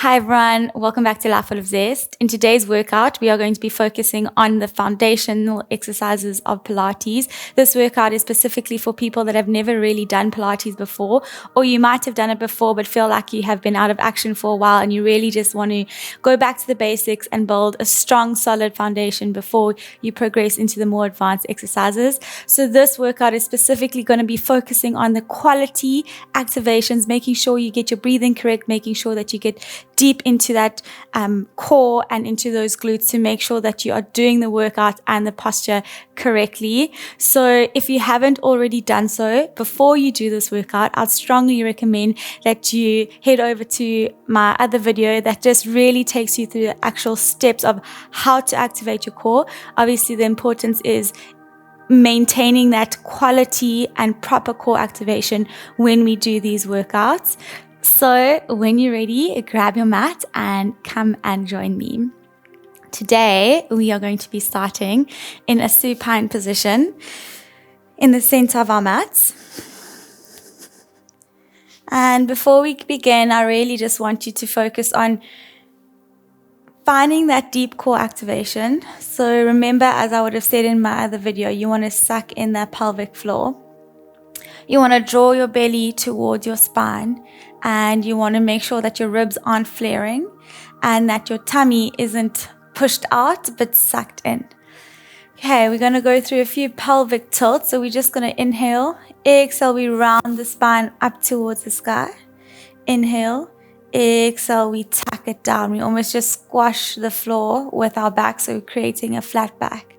Hi everyone, welcome back to Life Full of Zest. In today's workout, we are going to be focusing on the foundational exercises of Pilates. This workout is specifically for people that have never really done Pilates before, or you might have done it before but feel like you have been out of action for a while and you really just want to go back to the basics and build a strong, solid foundation before you progress into the more advanced exercises. So this workout is specifically going to be focusing on the quality activations, making sure you get your breathing correct, making sure that you get deep into that core and into those glutes to make sure that you are doing the workout and the posture correctly. So if you haven't already done so, before you do this workout, I'd strongly recommend that you head over to my other video that just really takes you through the actual steps of how to activate your core. Obviously, the importance is maintaining that quality and proper core activation when we do these workouts. So when you're ready, grab your mat and come and join me. Today, we are going to be starting in a supine position in the center of our mats. And before we begin, I really just want you to focus on finding that deep core activation. So remember, as I would have said in my other video, you want to suck in that pelvic floor. You want to draw your belly towards your spine, and you want to make sure that your ribs aren't flaring and that your tummy isn't pushed out but sucked in. Okay, we're going to go through a few pelvic tilts. So we're just going to inhale, exhale, we round the spine up towards the sky. Inhale, exhale, we tuck it down. We almost just squash the floor with our back, so we're creating a flat back.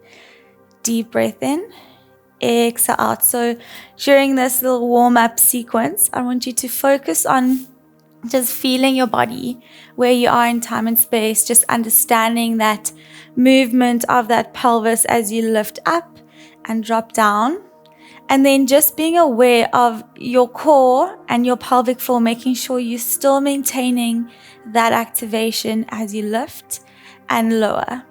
Deep breath in. Exhale out. So during this little warm-up sequence, I want you to focus on just feeling your body, where you are in time and space, just understanding that movement of that pelvis as you lift up and drop down. And then just being aware of your core and your pelvic floor, making sure you're still maintaining that activation as you lift and lower.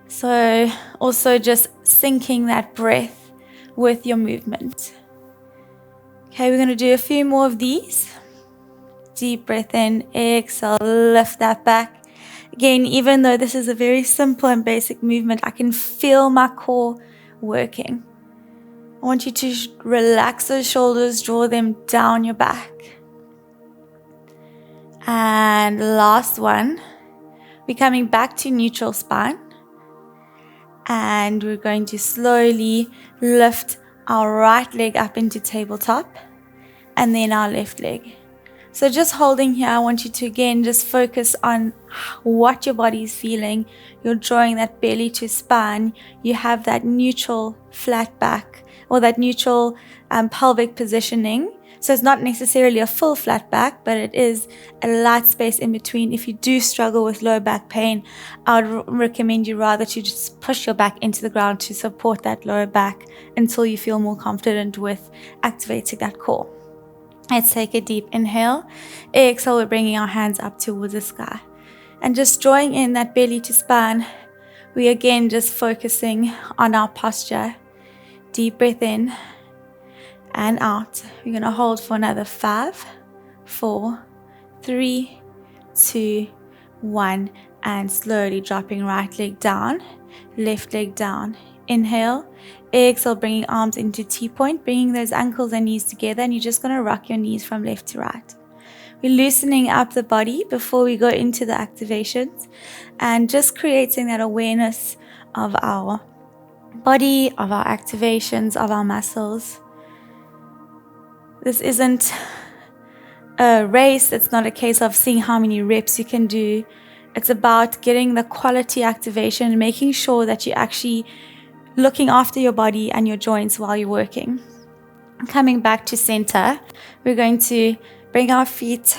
So also just syncing that breath with your movement. Okay, we're going to do a few more of these. Deep breath in, exhale, lift that back. Again, even though this is a very simple and basic movement, I can feel my core working. I want you to relax those shoulders, draw them down your back. And last one, we're coming back to neutral spine. And we're going to slowly lift our right leg up into tabletop and then our left leg. So just holding here, I want you to again just focus on what your body is feeling. You're drawing that belly to spine. You have that neutral flat back or that neutral pelvic positioning. So it's not necessarily a full flat back, but it is a light space in between. If you do struggle with low back pain, I would recommend you rather to just push your back into the ground to support that lower back until you feel more confident with activating that core. Let's take a deep inhale. Exhale, we're bringing our hands up towards the sky. And just drawing in that belly to spine, we again just focusing on our posture. Deep breath in and out. We're going to hold for another 5, 4, 3, 2, 1, and slowly dropping right leg down, left leg down. Inhale, exhale, bringing arms into T-point, bringing those ankles and knees together, and you're just going to rock your knees from left to right. We're loosening up the body before we go into the activations and just creating that awareness of our body, of our activations, of our muscles. This isn't a race. It's not a case of seeing how many reps you can do. It's about getting the quality activation and making sure that you're actually looking after your body and your joints while you're working. Coming back to center, we're going to bring our feet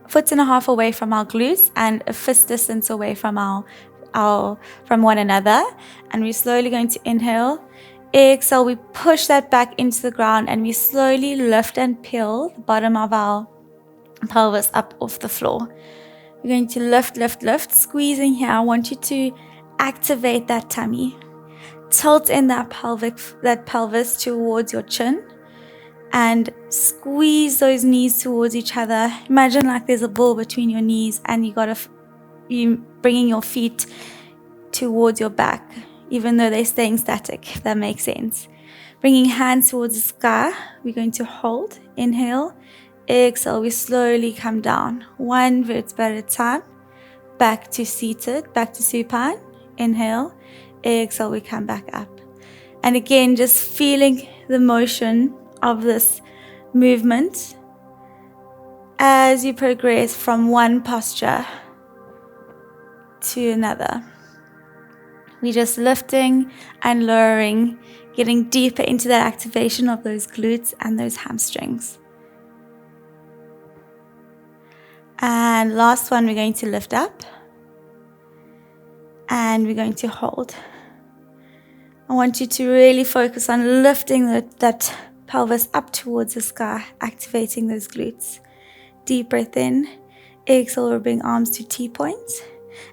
1.5 feet away from our glutes and a fist distance away from from one another. And we're slowly going to inhale. Exhale, we push that back into the ground and we slowly lift and peel the bottom of our pelvis up off the floor. We're going to lift, squeezing here. I want you to activate that tummy. Tilt in that pelvis towards your chin and squeeze those knees towards each other. Imagine like there's a ball between your knees and you bringing your feet towards your back, even though they're staying static, if that makes sense. Bringing hands towards the sky. We're going to hold. Inhale. Exhale. We slowly come down. 1 vertebra at a time. Back to seated. Back to supine. Inhale. Exhale. We come back up. And again, just feeling the motion of this movement as you progress from one posture to another. We're just lifting and lowering, getting deeper into that activation of those glutes and those hamstrings. And last one, we're going to lift up and we're going to hold. I want you to really focus on lifting that pelvis up towards the sky, activating those glutes. Deep breath in, exhale, we'll bring arms to T-points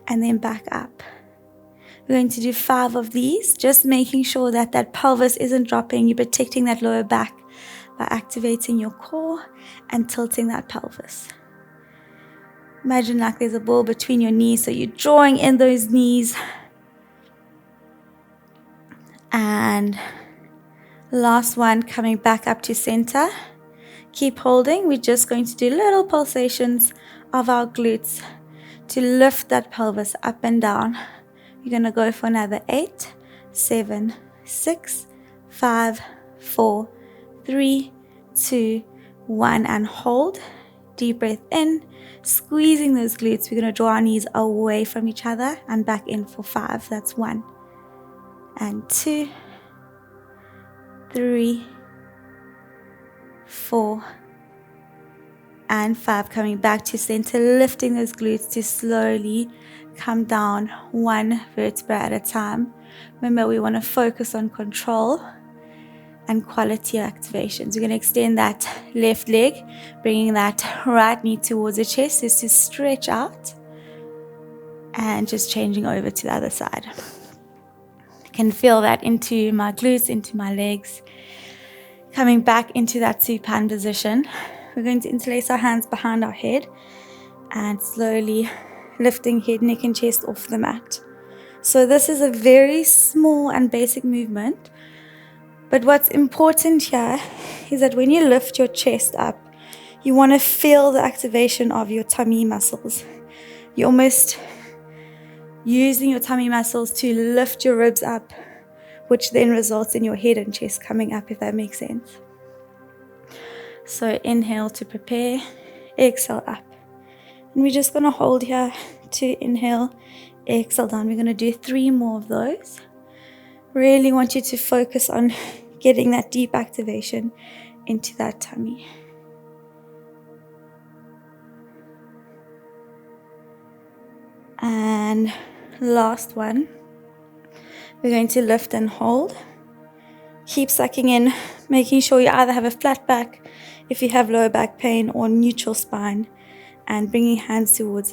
and then back up. We're going to do 5 of these, just making sure that that pelvis isn't dropping. You're protecting that lower back by activating your core and tilting that pelvis. Imagine like there's a ball between your knees, so you're drawing in those knees. And last one, coming back up to center. Keep holding. We're just going to do little pulsations of our glutes to lift that pelvis up and down. You're going to go for another 8, 7, 6, 5, 4, 3, 2, 1, and hold. Deep breath in, squeezing those glutes. We're going to draw our knees away from each other and back in for 5. That's 1 and 2, 3, 4, and 5. Coming back to center, lifting those glutes to slowly come down 1 vertebra at a time. Remember, we want to focus on control and quality activations. We're going to extend that left leg, bringing that right knee towards the chest just to stretch out and just changing over to the other side. I can feel that into my glutes, into my legs. Coming back into that supine position. We're going to interlace our hands behind our head and slowly lifting head, neck, and chest off the mat. So this is a very small and basic movement, but what's important here is that when you lift your chest up, you want to feel the activation of your tummy muscles. You're almost using your tummy muscles to lift your ribs up, which then results in your head and chest coming up, if that makes sense. So inhale to prepare, exhale up. And we're just going to hold here to inhale, exhale down. We're going to do 3 more of those. Really want you to focus on getting that deep activation into that tummy. And last one. We're going to lift and hold. Keep sucking in, making sure you either have a flat back if you have lower back pain or neutral spine, and bringing hands towards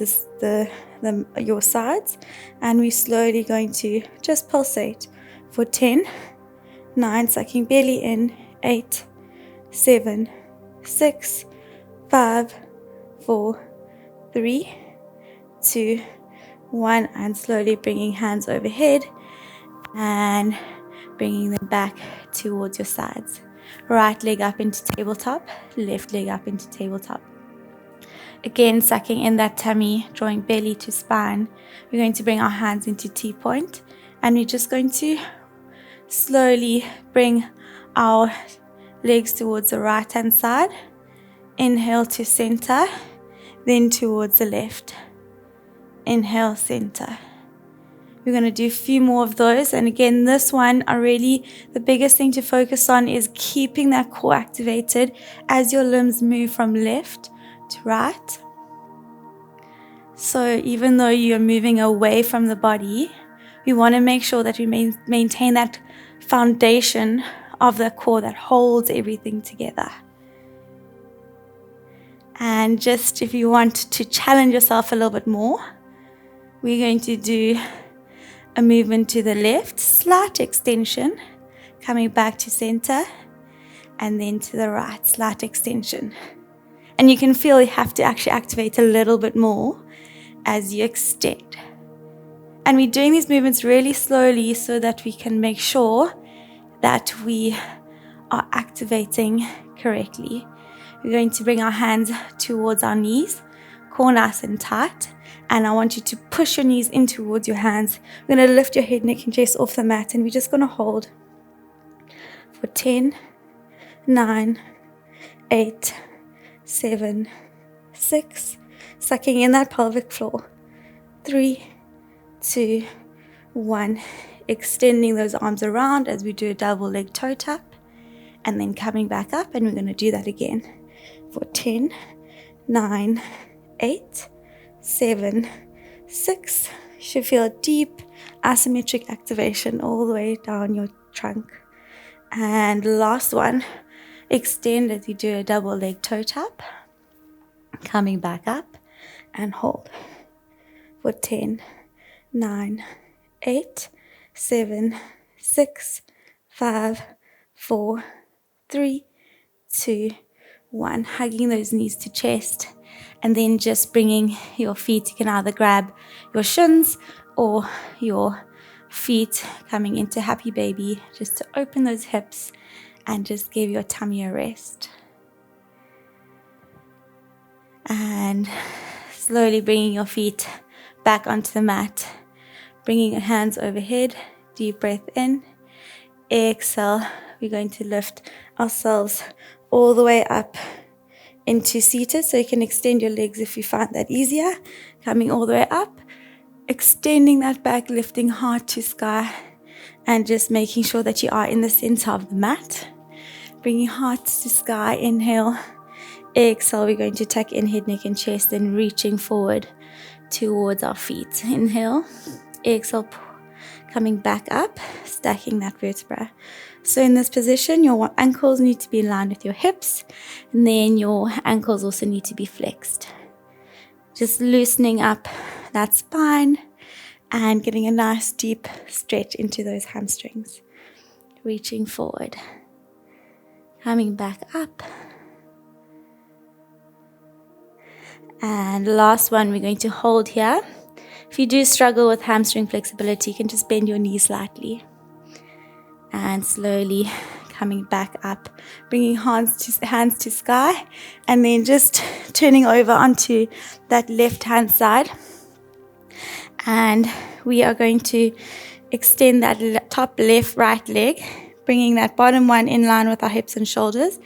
your sides. And we're slowly going to just pulsate for 10, 9, sucking belly in, 8, 7, 6, 5, 4, 3, 2, 1, and slowly bringing hands overhead and bringing them back towards your sides. Right leg up into tabletop, left leg up into tabletop. Again, sucking in that tummy, drawing belly to spine. We're going to bring our hands into T-point, and we're just going to slowly bring our legs towards the right hand side. Inhale to center, then towards the left. Inhale, center. We're going to do a few more of those. And again, this one, the biggest thing to focus on is keeping that core activated as your limbs move from left to right. So even though you're moving away from the body, we want to make sure that we maintain that foundation of the core that holds everything together. And just if you want to challenge yourself a little bit more, we're going to do a movement to the left, slight extension, coming back to center, and then to the right, slight extension. And you can feel you have to actually activate a little bit more as you extend. And we're doing these movements really slowly so that we can make sure that we are activating correctly. We're going to bring our hands towards our knees, core nice and tight. And I want you to push your knees in towards your hands. We're going to lift your head, neck, and chest off the mat. And we're just going to hold for 10, 9, 8, 7, 6. Sucking in that pelvic floor. 3, 2, 1. Extending those arms around as we do a double leg toe tap. And then coming back up. And we're going to do that again for 10, 9, 8, 7, 6. You should feel a deep asymmetric activation all the way down your trunk. And last one, extend as you do a double leg toe tap. Coming back up and hold for 10, 9, 8, 7, 6, 5, 4, 3, 2, 1. Hugging those knees to chest. And then just bringing your feet, you can either grab your shins or your feet coming into happy baby, just to open those hips and just give your tummy a rest. And slowly bringing your feet back onto the mat, bringing your hands overhead, deep breath in, exhale. We're going to lift ourselves all the way up into seated, so you can extend your legs if you find that easier. Coming all the way up, extending that back, lifting heart to sky, and just making sure that you are in the center of the mat. Bringing heart to sky, inhale. Exhale, we're going to tuck in head, neck, and chest, and reaching forward towards our feet. Inhale, exhale, coming back up, stacking that vertebra. So in this position, your ankles need to be in line with your hips, and then your ankles also need to be flexed. Just loosening up that spine and getting a nice deep stretch into those hamstrings. Reaching forward, coming back up. And last one, we're going to hold here. If you do struggle with hamstring flexibility, you can just bend your knees slightly. And slowly coming back up, bringing hands to sky, and then just turning over onto that left hand side. And we are going to extend that top left right leg, bringing that bottom one in line with our hips and shoulders,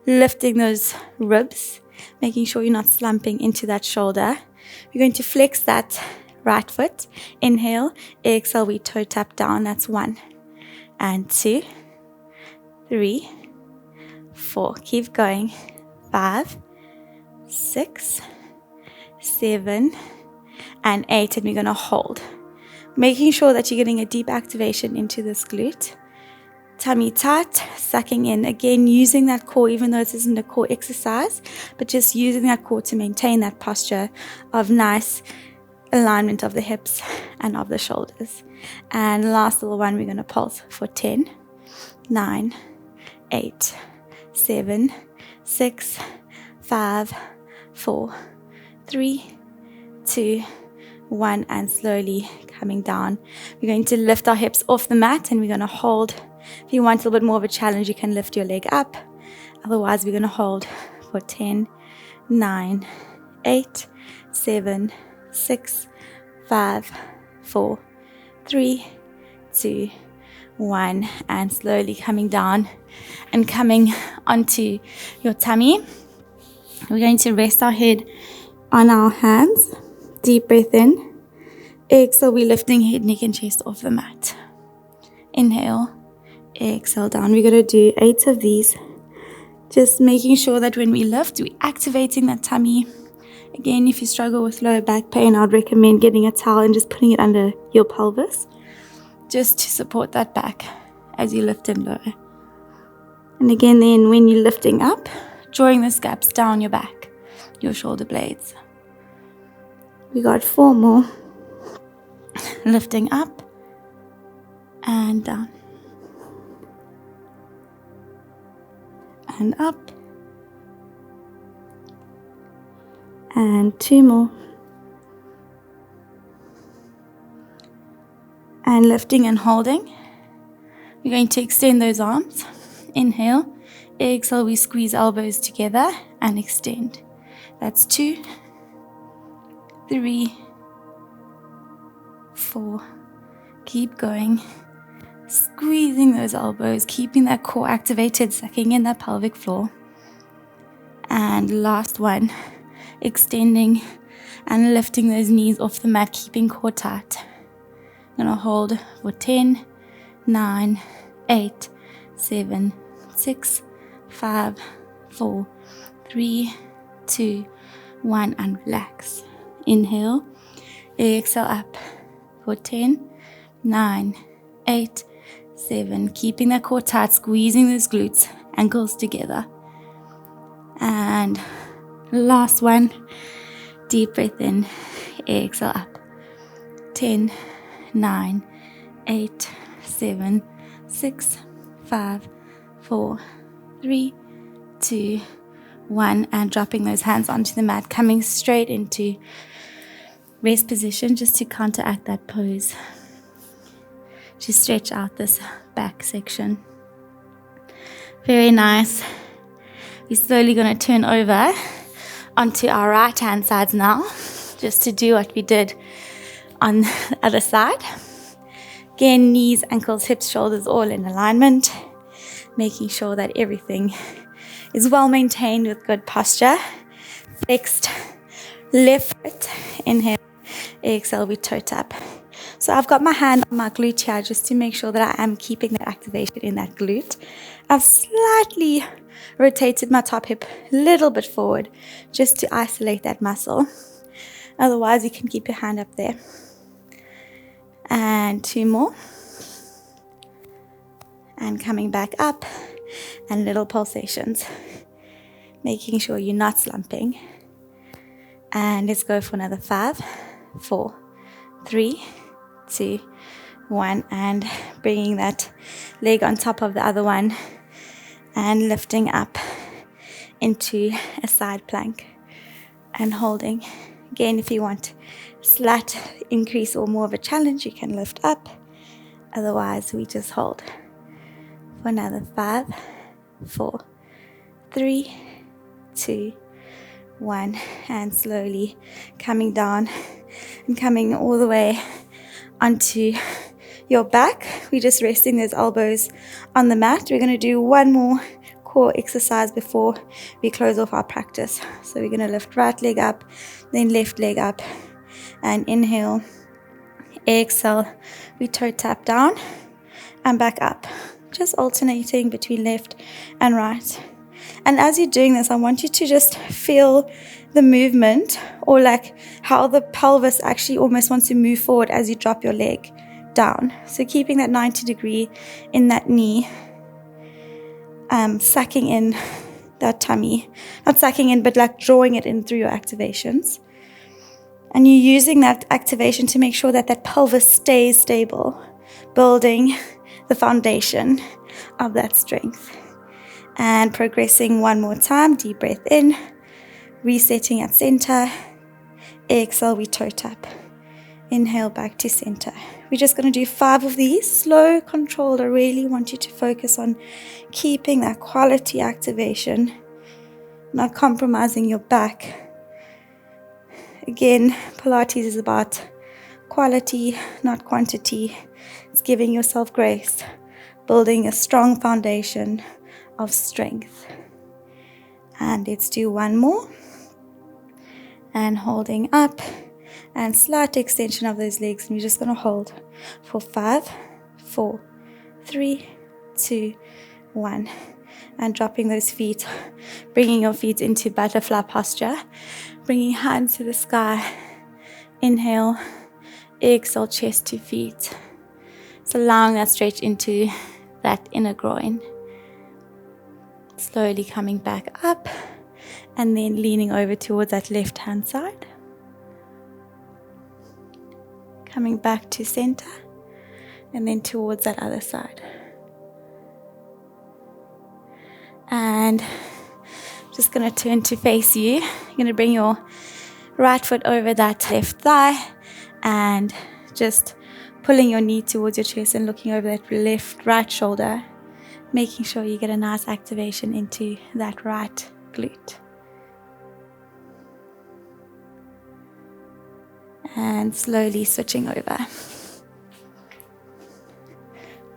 lifting those ribs, making sure you're not slumping into that shoulder. We're going to flex that right foot. Inhale, exhale, we toe tap down. That's 1 and 2, 3, 4. Keep going. 5, 6, 7, and 8. And we're going to hold. Making sure that you're getting a deep activation into this glute. Tummy tight, sucking in. Again, using that core, even though this isn't a core exercise, but just using that core to maintain that posture of nice alignment of the hips and of the shoulders. And last little one, we're going to pulse for 10, 9, 8, 7, 6, 5, 4, 3, 2, 1, and slowly coming down. We're going to lift our hips off the mat, and we're going to hold. If you want a little bit more of a challenge, you can lift your leg up. Otherwise, we're going to hold for 10, 9, 8, 7, 6, 5, 4, 3, 2, 1, and slowly coming down and coming onto your tummy. We're going to rest our head on our hands. Deep breath in. Exhale, we're lifting head, neck, and chest off the mat. Inhale. Exhale down. We're going to do 8 of these. Just making sure that when we lift, we're activating that tummy. Again, if you struggle with lower back pain, I'd recommend getting a towel and just putting it under your pelvis, just to support that back as you lift and lower. And again, then when you're lifting up, drawing the gaps down your back, your shoulder blades. We got 4 more. Lifting up and down. and up. And 2 more. And lifting and holding. We're going to extend those arms. Inhale. Exhale, we squeeze elbows together and extend. That's 2, 3, 4. Keep going. Squeezing those elbows, keeping that core activated, sucking in that pelvic floor. And last one, extending and lifting those knees off the mat, keeping core tight. I'm going to hold for 10, 9, 8, 7, 6, 5, 4, 3, 2, 1, and relax. Inhale, exhale up for 10, 9, 8, 7, keeping that core tight, squeezing those glutes, ankles together. And last one, deep breath in, exhale up. 10, 9, 8, 7, 6, 5, 4, 3, 2, 1, and dropping those hands onto the mat, coming straight into rest position just to counteract that pose, to stretch out this back section. Very nice. We're slowly going to turn over onto our right hand sides now, just to do what we did on the other side. Again, knees, ankles, hips, shoulders all in alignment, making sure that everything is well maintained with good posture. Next, left foot, inhale, exhale, we toe tap. So I've got my hand on my glute here just to make sure that I am keeping that activation in that glute. I've slightly rotated my top hip a little bit forward just to isolate that muscle. Otherwise, you can keep your hand up there. And 2 more. And coming back up, and little pulsations. Making sure you're not slumping. And let's go for another 5, 4, 3, 2, 1. And bringing that leg on top of the other one. And lifting up into a side plank. And holding. Again, if you want slight increase or more of a challenge, you can lift up. Otherwise, we just hold for another 5, 4, 3, 2, 1, and slowly coming down and coming all the way onto your back. We're just resting those elbows on the mat. We're going to do one more core exercise before we close off our practice. So we're going to lift right leg up, then left leg up, and inhale, exhale, we toe tap down and back up, just alternating between left and right. And as you're doing this, I want you to just feel the movement, or like how the pelvis actually almost wants to move forward as you drop your leg down. So keeping that 90 degree in that knee, sucking in that tummy, not sucking in, but like drawing it in through your activations. And you're using that activation to make sure that that pelvis stays stable, building the foundation of that strength. And progressing one more time, deep breath in, resetting at center. Exhale, we toe tap. Inhale, back to center. We're just going to do 5 of these, slow, controlled. I really want you to focus on keeping that quality activation, not compromising your back. Again, Pilates is about quality, not quantity. It's giving yourself grace, building a strong foundation of strength. And let's do one more. And holding up, and slight extension of those legs. And you're just going to hold for 5, 4, 3, 2, 1. And dropping those feet, bringing your feet into butterfly posture. Bringing hands to the sky. Inhale, exhale, chest to feet. So allowing that stretch into that inner groin. Slowly coming back up and then leaning over towards that left hand side. Coming back to center and then towards that other side. And And just going to turn to face you. You're going to bring your right foot over that left thigh and just pulling your knee towards your chest and looking over that right shoulder, making sure you get a nice activation into that right glute. And slowly switching over.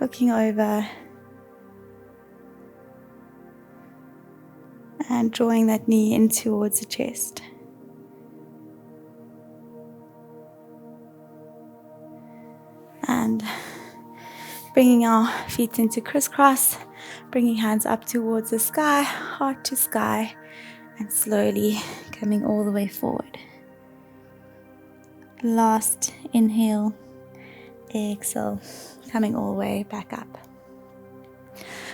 Looking over and drawing that knee in towards the chest. And bringing our feet into crisscross, bringing hands up towards the sky, heart to sky, and slowly coming all the way forward. Last inhale, exhale, coming all the way back up.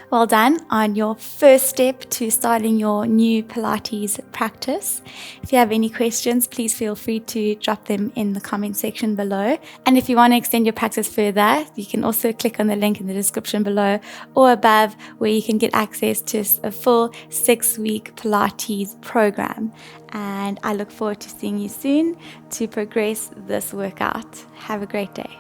Well done on your first step to starting your new Pilates practice. If you have any questions, please feel free to drop them in the comment section below. And if you want to extend your practice further, you can also click on the link in the description below or above, where you can get access to a full 6-week Pilates program. And I look forward to seeing you soon to progress this workout. Have a great day.